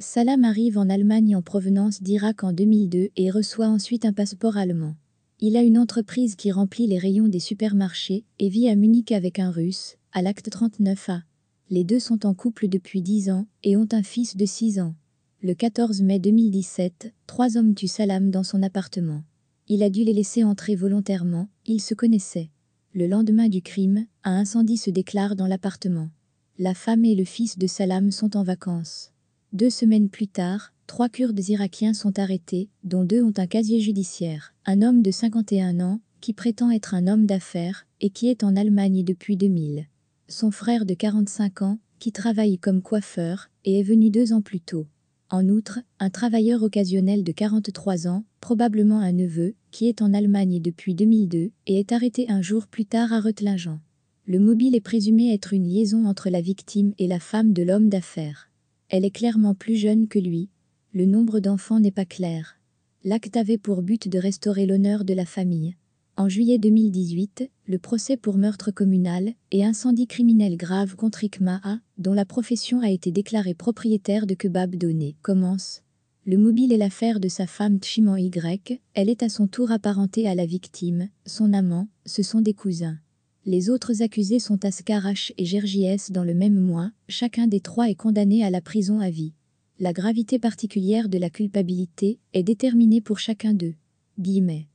Salam arrive en Allemagne en provenance d'Irak en 2002 et reçoit ensuite un passeport allemand. Il a une entreprise qui remplit les rayons des supermarchés et vit à Munich avec un Russe, à l'acte 39A. Les deux sont en couple depuis 10 ans et ont un fils de 6 ans. Le 14 mai 2017, 3 hommes tuent Salam dans son appartement. Il a dû les laisser entrer volontairement, ils se connaissaient. Le lendemain du crime, un incendie se déclare dans l'appartement. La femme et le fils de Salam sont en vacances. 2 semaines plus tard, 3 Kurdes irakiens sont arrêtés, dont 2 ont un casier judiciaire. Un homme de 51 ans, qui prétend être un homme d'affaires, et qui est en Allemagne depuis 2000. Son frère de 45 ans, qui travaille comme coiffeur, et est venu 2 ans plus tôt. En outre, un travailleur occasionnel de 43 ans, probablement un neveu, qui est en Allemagne depuis 2002, et est arrêté un jour plus tard à Reutlingen. Le mobile est présumé être une liaison entre la victime et la femme de l'homme d'affaires. Elle est clairement plus jeune que lui. Le nombre d'enfants n'est pas clair. L'acte avait pour but de restaurer l'honneur de la famille. En juillet 2018, le procès pour meurtre communal et incendie criminel grave contre Ikma A, dont la profession a été déclarée propriétaire de kebab donné, commence. Le mobile est l'affaire de sa femme Tchiman Y, elle est à son tour apparentée à la victime, son amant, ce sont des cousins. Les autres accusés sont Askar H et Gergi S dans le même mois, chacun des 3 est condamné à la prison à vie. La gravité particulière de la culpabilité est déterminée pour chacun d'eux. Guillemets.